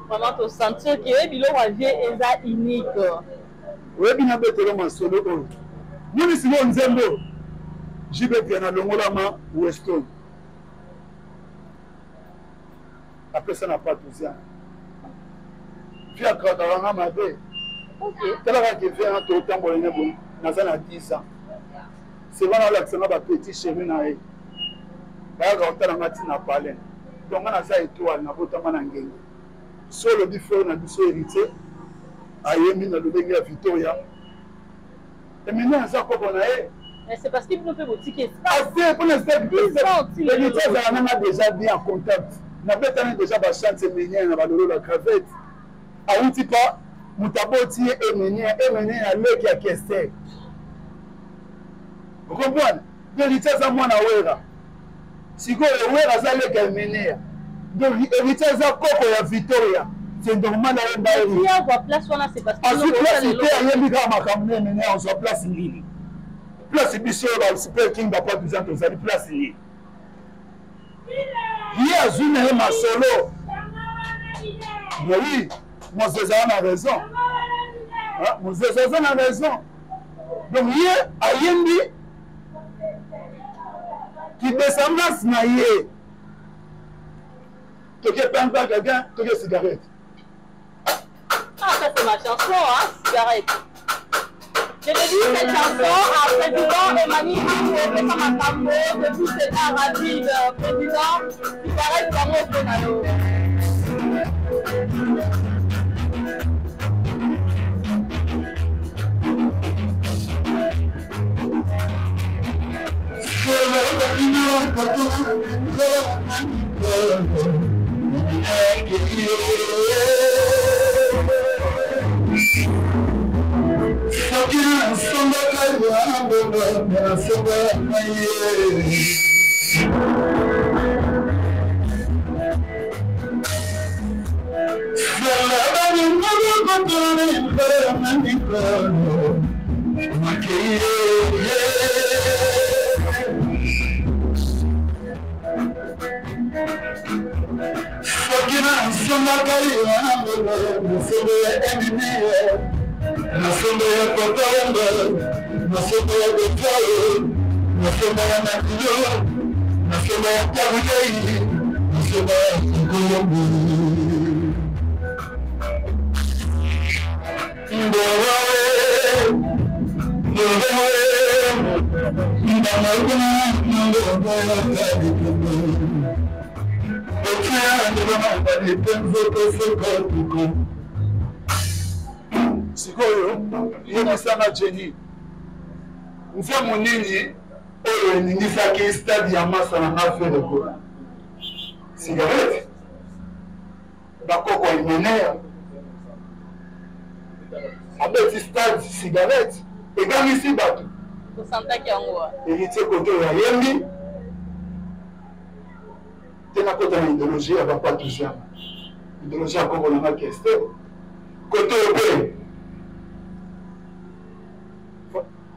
Maman to sentir que biloko ya vie eza unique. Oyebi na betelo masolo oyo. Muni simo nzembo. Jibe pia na longolama Weston. Après ça n'a pas tout ça. Puis à Kataranga mabe. OK. Tala ka fait un temps pour les bon. Naza na 10 ans. C'est vraiment là que ça va petit chemin na e. Ba ka otala ngati na palais. Donc on a ça étoile na botama na ngenge. Solo bifo na biso héritier ayemi na lolenge ya Victoria emene aza koko na ye. Mais c'est parce qu'il peut faire boutique espace. Assez pour les héritiers ça déjà bien en contact. Na betane déjà ba chance emene na ba lolo la cravate. Auti pas mutaboti emene ya leki ya kester. Vous comprenez? Héritier ça mwana wera. Siko wera za leki emene. Donc héritier ça koko ya Victoria. C'est normal à un il y a place on a c'est parce que ensuite là c'était ayemi ka makamne emene on soit place nini. Place biso ba super king ba pas besoin de ça place nini. Il y a une et ma solo. Mais oui, Moses a raison. Moses a raison. Donc, il y a Ayendi qui descendance naïe. Tu as pas quelqu'un, tu as cigarette. Ah, ça c'est ma chanson, hein, cigarette. Je te dis cette chanson à président Emmanuel Makambo, depuis cette Arabie, président, cigarette Bango Penalo. Sikoyo, yebisanga Jenny. Nze munini oyo eningisaki stade ya masa na affaire ko. Cigarette. Bakoko imenea. Abeti stade cigarette. Egangisi bato. Osantaki yango. Héritier côté ya yembi. Tena kota na idéologie ya papa toujours. Idéologie ya Congo na keste. Côté obe.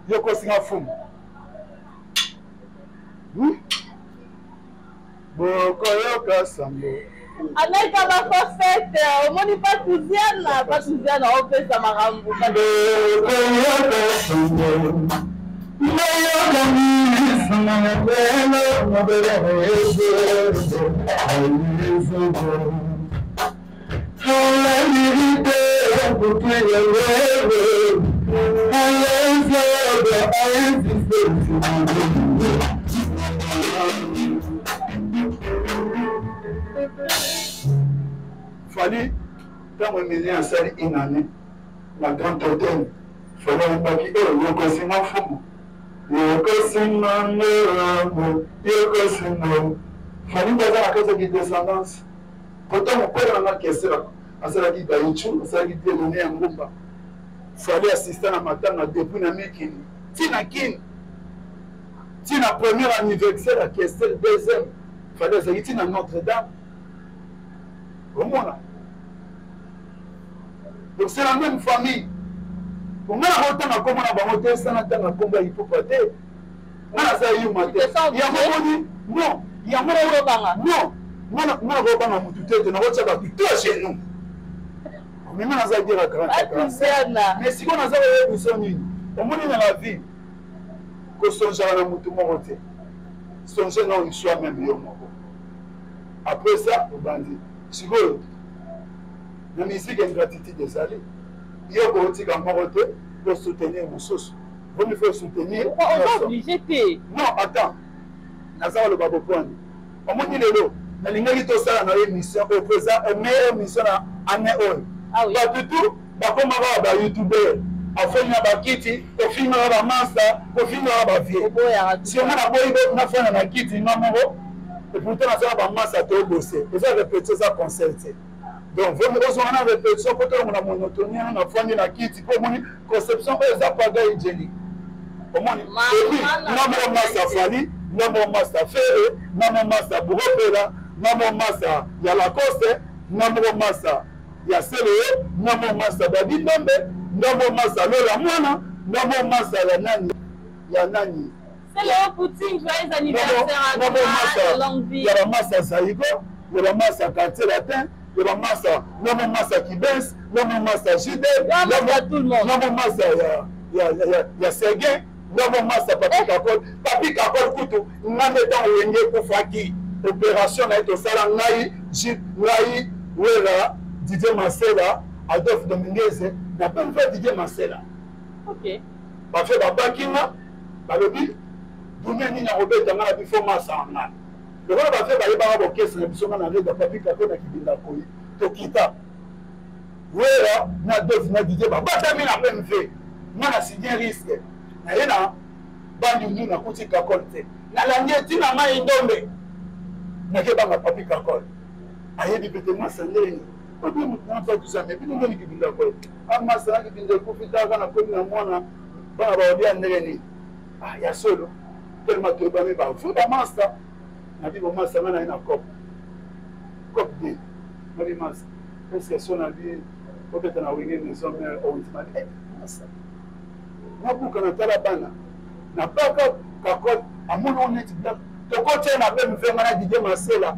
Yoko singa fumu. Boko yoka sambo. Aneka ba forfait, omoni Patouziana, on fait ça marambo. Boko yoka sambo. Yoka mi samana bela mabela yeso. La vérité pour toi le Fallait quand on est en salle une année, la grande hôtel, fallait un papier, le consignant fou. Le consignant, fallait pas la cause de descendance. Pourtant, mon père en a caissé là. À ça, il a dit, ça il a donné un groupe. Fallait assister à matin depuis la Mekini. Tina Kin. Tina premier anniversaire à Kessel, deuxième. Fallait ça Tina Notre-Dame. Comment là? Donc c'est la même famille. Comment on a autant à comment on a monté ça n'a pas combat il faut pas dire. On a ça eu matin. Il y a un non. Il y a un non. Moi on va pas me tout être. On va ça tout chez nous. Mais on a ça dire à 40. Mais si on a ça eu besoin d'une. Au moins dans la vie. Que son genre na mutu morote. Son genre non soit même yo moko. Après ça au bandit. Sikoyo. Na musique ingratitude de salut. Yo ko tika morote pour soutenir Moussos. Vous me faites soutenir. On est obligé. Non, attends. Nazar le babo point. Au moins il est là. Na lingaki to sala na émission au présent meilleure émission na année oyo. Ah oui. Pas du tout bakomaka ba youtubeur afonina bakiti kofinaka bamasa kofinaka bavie si onga naboyi nafona na kiti nga moko epourtant nazala bamasa tobose eza répété eza concert te donc ozonga na répétition po tolongo na monotonie na nafandi na kiti po omoni conception oyo eza paga hygiénique omoni namo masa fali namo masa fere namo masa buropela namo masa ya lacoste namo masa ya seleo namo masa babindombe namo masa lola mwana namo masa ya nani seleo Poutine joyeux anniversaire à toi longue vie ya bamasa zaïgo ya bamasa quartier latin ya bamasa namo masa kibens namo masa jide namo masa ya sergin namo masa papi kakol kutu ngambe ntango wenge kufaki opération na ye tosala ngai wera Didier Masela Adolphe Dominguez na pe mfe Didier Masela bafe babakinga balobi dunia nini akobeta nga na bifo masa nga lokola bafe bayebaka bokesa na biso nga na reda papi kako na kibinda koyi tokita wera na Adolphe na Didier babatami na pe mfe nga na signé risque na ye na bandundu nakuti kakol te nalandi etina mai ndombe nakebanga papi kakol ayebi pete masa ndeni obi mutu tusame bino ngoni kibinda ko amasa na kibinda ko fitaka na ko na mwana bana ba odia ndenge ni ya solo tellement to ba me ba fu ba masa na bibo masa na ina cop de na bi masa parce que sona bi obeta na wenge maison mère au ultima masa na buka na tala bana na baka kakot amono oneti to ko tena be mfenga na Didier Masela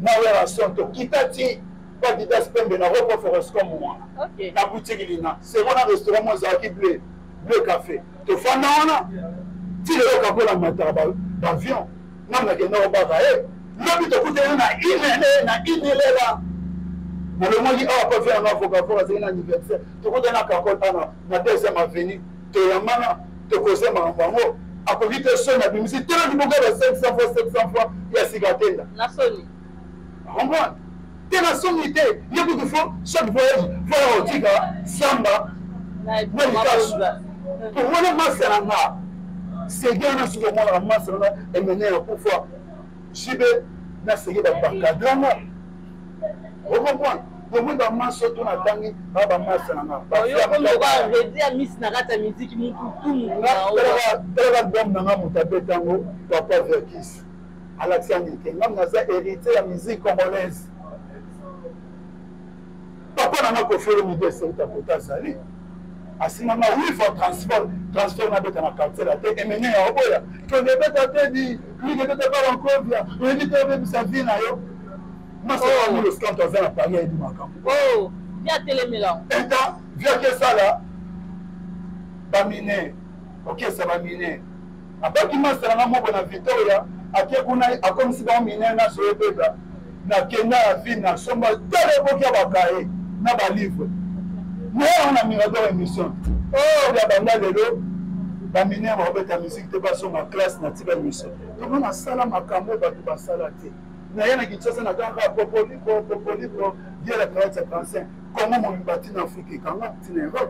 na wera sonto kitati pas Didas Pembe na repas forest comme moi. Ok. Na boutique lina. C'est bon un restaurant moi zaki bleu café. To fanda wana. Ti le ka la mataba d'avion. Na na kena obaka lobi to kutena na inele la. Na le moji a pas faire un avocat pour un anniversaire. To kutena ka ko na deuxième avenue. To yamana to koze mambango. Akovite so na bimisi tena diboga 500 fois ya sigatenda. Na soni. Comprendre? T'es la sommité, il y a beaucoup de fois, chaque voyage, il faut dire Samba, pour moi, le masse c'est bien sur le monde, la masse est menée à pouvoir. Jibe, n'a essayé de bakadama. Vous comprenez? Le monde a masse autour de la tangi, la masse est là. Il y a comme le roi, je dis à Miss Narata musique, il tout le monde. Papa Verkis, à l'action de Kenya, on a hérité la musique congolaise. Papa n'a pas fait le milieu de ta potazali. À ce moment où il faut transformer dans la quartier la tête et mener à Oboya. Que le bête a été dit, lui ne peut pas encore bien. On dit que sa vie n'a pas. Moi, c'est pas le scandale à la Paris et du Macam. Oh, viens télémélan. Et là, viens que ça là, va miner. Ok, ça va miner. Après qu'il m'a serré mon bon Victoria, à qui on a comme si on minait na sur le bébé. Na Kenya la vie na somba telle époque à Bakaye. Na ba livre mais on a mis dans émission oh ya banda lelo ba miner ba beta musique te ba so ma classe na tiba émission to na sala makambo ba tu ba sala te na yana kitsosa na kanga popoli dia la classe français comment mon bâti na Afrique kanga tinero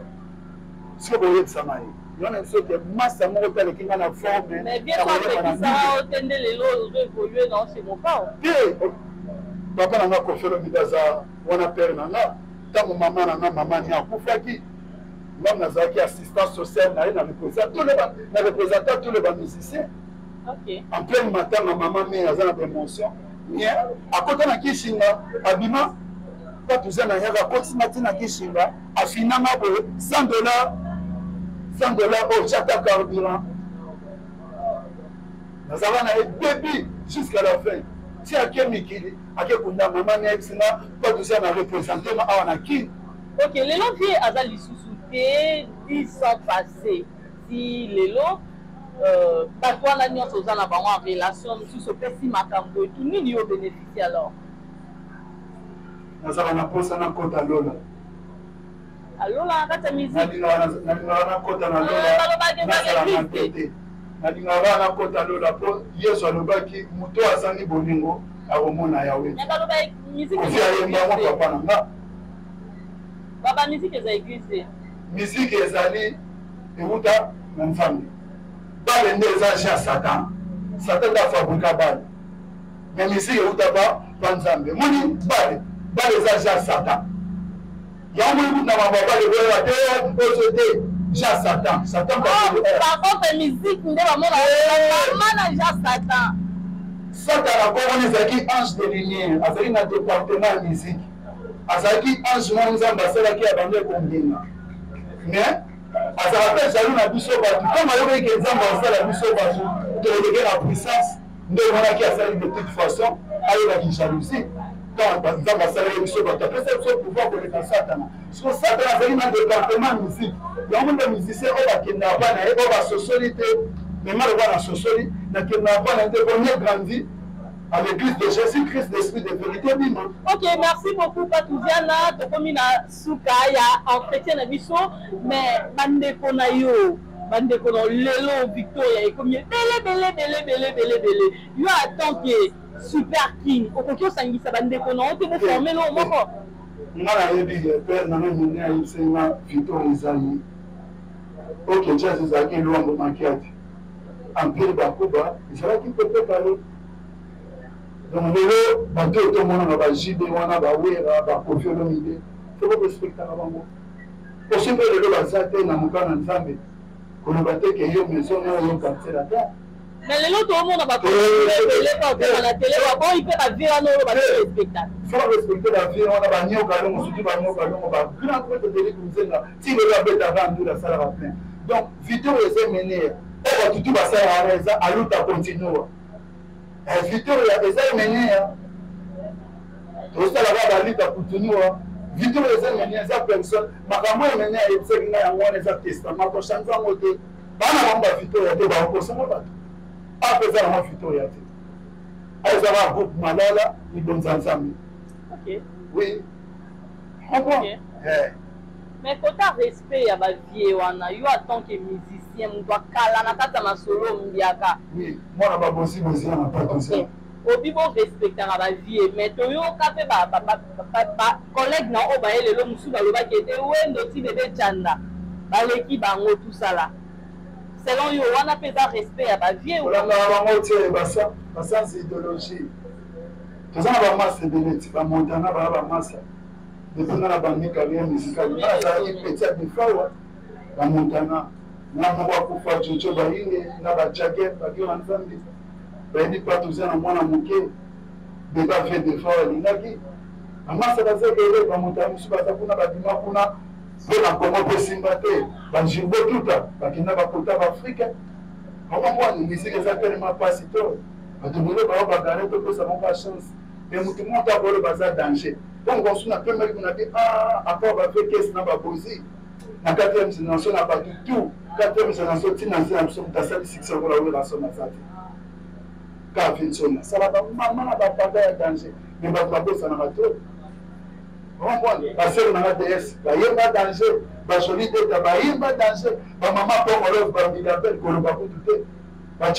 si bo yet samai yona so que massa mo tele kinga na forme mais bien ça ça otende lelo évoluer dans ce moment papa na ko felo midaza wana père na tango maman na maman ni akufaki ngam nazaki assistant social na représentant tous les musiciens. OK. En plein matin ma maman mais azana d'émotion bien à côté na kishinga abima pas tout ça na yaka côté matin kishinga afinanga bo $100 au chata carburant nazala na début jusqu'à la fin. Si à quel mikili, à quel kunda maman n'exina, pas tout ça n'a représenté ma awanaki. Ok, les lots qui à l'issouté 10 ans passés. Si les lots, parfois la nuit on a en relation, sous ce petit makambo, tout le monde bénéficie alors. Nous avons posé un compte à Lola. Alors là, quand tu musique. Nous avons un compte à Lola. Nalingaka na kota lola po Yesu alobaki muto azangi bolingo akomona yawe. Ozia yemba mo papa nanga. Baba musique eza église. Musique ezali euta na nzambe. Bale nde eza ja Satan. Satan da fabrika bale. Mais musique euta ba nzambe. Moni bale eza ja Satan. Ya moni na baba bale boya te ozete ja Satan. Satan par contre musique nde ba mona mana ja Satan. Satan a komoni ezalaki ange de lumière, azalaki na département ya musique. Azalaki ange moko nzambe asalaki ya bande kongenga. Mais azalaka mpe jaloux na biso bato comme ayokaki ke nzambe asala biso bato tolobeke na puissance nde emonaki asalaki de toute façon ayokaki jalousie quand nzambe asalaki biso bato apesa biso pouvoir koleka satana so satana azalaki na département musique yango nde musicien oyo bakendaka mpa na ye oyo basosoli te mema lokola na sosoli nakendaka mpa na ye te bonye grandi à l'église de Jésus-Christ, l'esprit de vérité, bima. Ok, merci beaucoup, Patouziana. Tu as mis na souka, il y a entretien na biso, mais bande kona yo, bande kona lelo Victoria, et comme belé. Yo attend que Super King, au côté sangi sa bande kona, on te veut former le moko. Mala yebi père na mimi na yisema Victoria izali. Ok, Jesus izaki luambo makiati. Empire bakuba, izalaki peut parler. Donc, le bateau, tout le monde a JB, on a Bawera, Bakofi Olomide. Il faut respecter la banque. Aussi, le bazate, na mukana nzambe. Qu'on a battu que yo maison, on a quartier là dedans. Mais les autres, tout le monde a battu. La télé, il peut la vie à nos spectacles. Il faut respecter la vie, on a bagné au galon, on se dit bagné au galon, on va grand peu de délai comme ça. Si le rabais d'avant, nous la salle va plein. Donc, Victor est mené. On va tout passer à la raison, à l'autre à continuer. Victoria eza mené tosala ba balita kutunua Victoria eza mené eza personne makambo mené eza kinga yango eza testament to chanza ngote bana bamba Victoria te ba ko sama ba apeza na Victoria te aiza ba groupe malala ni bonzanzami. OK. Oui. Okay. Mais kota respect ya ba vie wana yo attend que musicien mutwa kala na kata masolo mbiaka. Oui, moi na ba bosi na pas tout ça. Obi bon respecter ba vie mais to yo kape ba collègue na o ba elelo musu ba loba kete wendo ti bebe chanda. Ba leki bango tout ça là. Selon yo wana pesa respect ya ba vie ou la bango tie ba sans idéologie. Tout ça ba masse de net, ba montana ba masse. Depuis la bande carrière musicale, il y a une petite fois, la montana, na mwa kufa chocho baine, na ba jacket, ba ki ensemble. Ba ndi pas tous en mwana moké, de ba fait de fois il n'a qui. Ama ça va se que ba montana musu ba kuna ba dima kuna, bona comment peut simbater, ba jimbo tuta, ba kina ba kota ba Afrique. Comment moi ni musique ça tellement pas si tôt. Ba tumule ba garder to ça pas chance. Mais mutu monta ba le bazar danger. Donc, on a pu me dire, après, on va faire qu'est-ce qu'on a posé. La quatrième génération n'a pas du tout. La quatrième génération, c'est une génération qui a salle 6 ans pour la relation à ça. Car, ça va pas, maman n'a pas de danger. Mais ma papa, ça n'a pas trop. Parce que on a DS, il y a pas danger. La jolie tête, il y a pas danger. Ma maman, pour on lève, il appelle, qu'on ne va pas tout. Ok,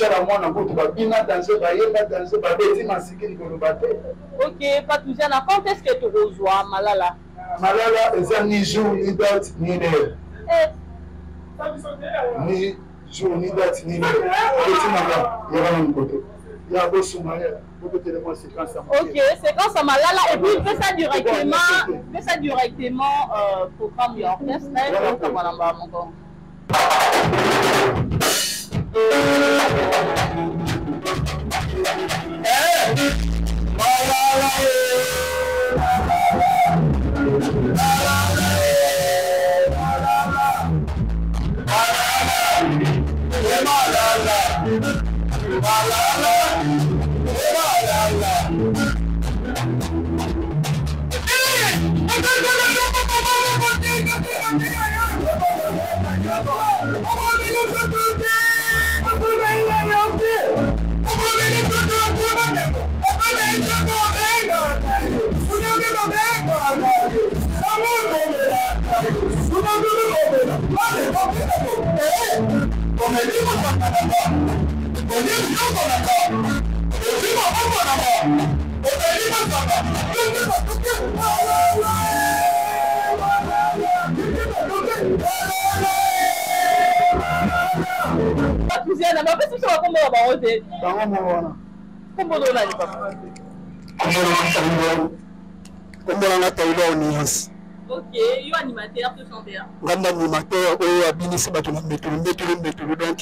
Patouziana, quand est-ce que tu reçois Malala? Malala, c'est ni jour, ni date, ni heure. Ni jour, ni date, ni heure. Il y a un côté. Il y a un beau sous-marin. Ok, séquence à Malala. Et puis, il fait ça directement, programme et orchestre. Touziana, mais parce que ça va comme on va voter. Comment on a dit papa? Comment on a taillé en nuance? Ok, il y a animateur, tout chanteur. Grand animateur, il y a Bini Sabato, métro, donc,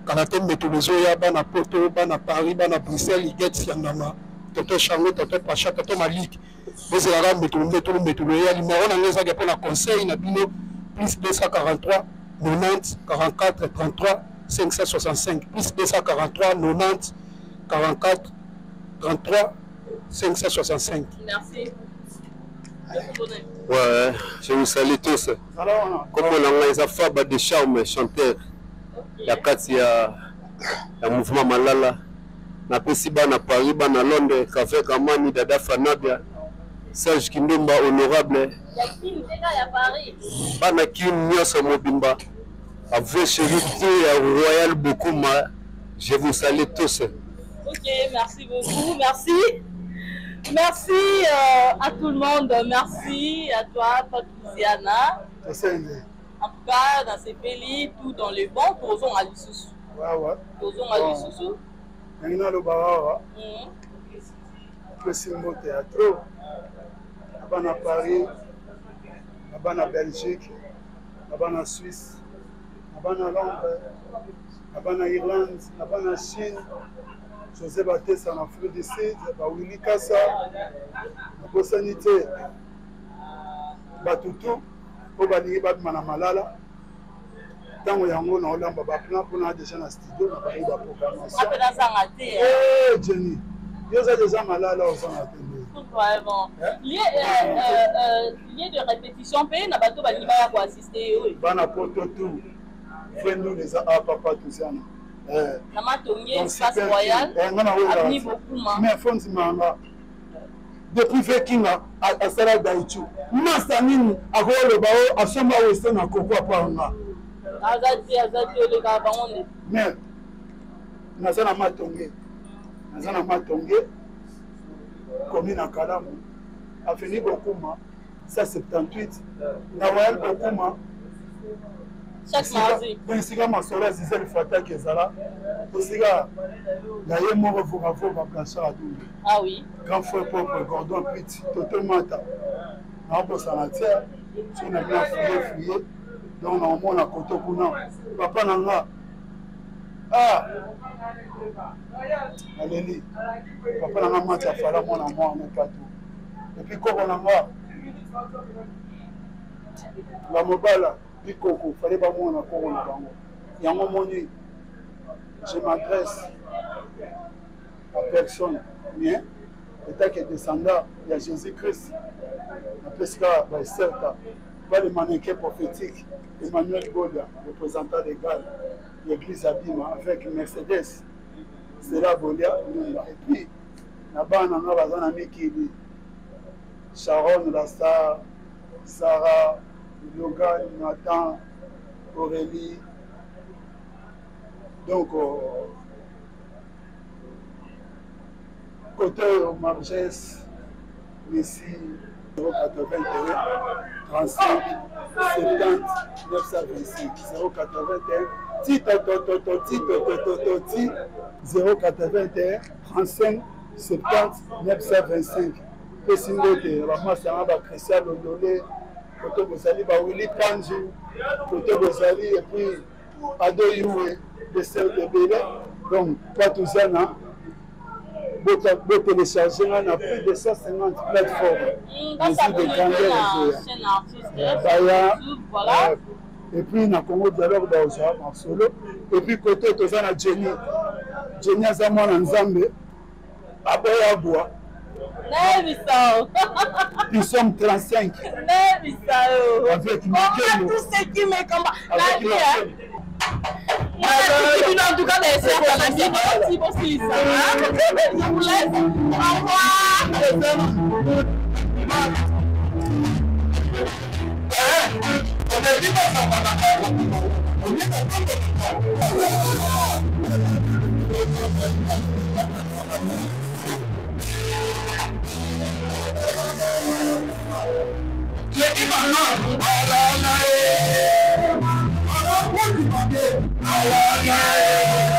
quand on a métro, il y a Bana Poto, Bana Paris, Bana Bruxelles, il y a Siangama, Toto Chango, Toto Pacha, Toto Malik. Vous avez métro, il y a numéro dans les agents pour la conseil, il y a Bino, plus 243, 90, 44, 33, 565, plus 243, 90, 44, 33, 565. Merci. Ouais, je vous salue tous. Comme on a les affaires de charme, chanteur. Il y a 4 il mouvement Malala. Na Pesiba, na Paris, na Londres, Café Kamani, Dada Fanabia, Serge Kindomba, honorable. Bana Kim Nyoso Mobimba. Avec Chérité Royal Bokouma, je vous salue tous. Ok, merci beaucoup, merci. Merci à tout le monde, merci à toi, Patriziana. En tout cas, dans ces pays, tout dans le bon, posons à l'issoussou. Posons à l'issoussou. Théâtre, à Paris, à Belgique, à Suisse, à Londres, à Irlande, à Chine. José Baptiste en Afrique du Sud, Willy Kassa, la sanité, Batutu, pour balayer Batman Malala. Tant que yango na olamba ba plan pour na déjà na studio na ba ida programmation. Jenny, yo za déjà Malala au son atelier. Vraiment. Lieu de répétition payé na bato ba liba pour assister oui. Bana poto tout. Frère les a papa Touziana. Espace royal, mais fondamentalement depuis Vekinga à Sara Daichu, Mastanine à Golo Bao, à Soma Western à Coco Panga. Azati le Gabon. Mais Nazana Matongé, commune à Kalam, a fini Bokuma, 178, Nawal Bokuma. Chaque mardi. Pensiga masora zizeli fata kezala. Pensiga d'ailleurs mon revoir blanchard à double. Ah oui. Grand frère propre Gordon Pitt, totalement ta. Na po sanataire, on a bien fouillé. Donc on a koto kuna. Papa nanga. Ah. Allez. Papa nanga match a fala moi en kato. Et puis comment nanga. La mobile Bikoko, il fallait pas moi encore on a bango. Il y a un moment donné, je m'adresse à personne, mais état qui est descendant, il y a Jésus-Christ. Après ce cas, il y a le mannequin prophétique, Emmanuel Goda, représentant légal de l'église Abima, avec Mercedes. C'est là Golia. Et puis, là-bas, on a un ami qui dit Sharon, la star, Sarah, Logan, Nathan, Aurélie. Donc, côté Margès, Messi, 081, 35, 70, 925, 081, titre, 081, 35, 70, 925. Que si nous avons Christian Lodolé, côté Bozali, Willy Kanji, côté Bozali, et puis Ado Youé, de celle de Bélé. Donc, pas tout ça, non? Vous téléchargez, on a plus de 150 plateformes. De grandeur. Et puis, on a Congo Dialogue en solo. Et puis, côté tout ça, on a Jenny. Jenny a ça, moi, en Zambé. Après, à bois. Nous sommes 35. Avec Michael. Tous ceux qui me combattent. En tout cas, merci pour ce ça. Je vous laisse. Au revoir. I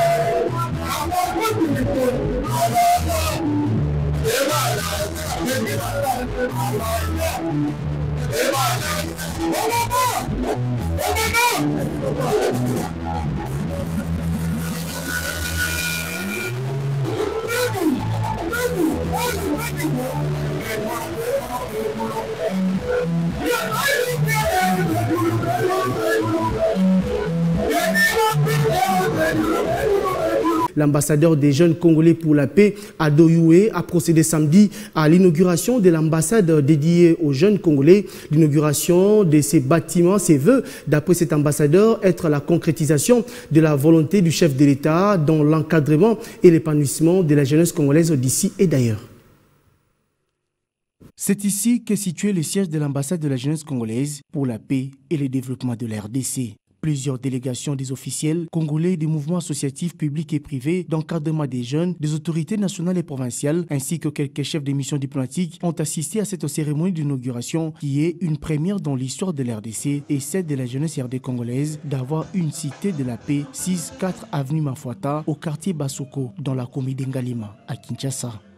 L'ambassadeur des jeunes congolais pour la paix, Ado Youé, a procédé samedi à l'inauguration de l'ambassade dédiée aux jeunes congolais. L'inauguration de ces bâtiments se veut, d'après cet ambassadeur, être la concrétisation de la volonté du chef de l'État dans l'encadrement et l'épanouissement de la jeunesse congolaise d'ici et d'ailleurs. C'est ici qu'est situé le siège de l'ambassade de la jeunesse congolaise pour la paix et le développement de la RDC. Plusieurs délégations des officiels congolais des mouvements associatifs publics et privés d'encadrement des jeunes, des autorités nationales et provinciales, ainsi que quelques chefs de mission diplomatiques ont assisté à cette cérémonie d'inauguration qui est une première dans l'histoire de l'RDC et celle de la jeunesse RD congolaise d'avoir une cité de la paix 6-4 avenue Mafuata au quartier Basoko dans la commune d'Ngalima à Kinshasa.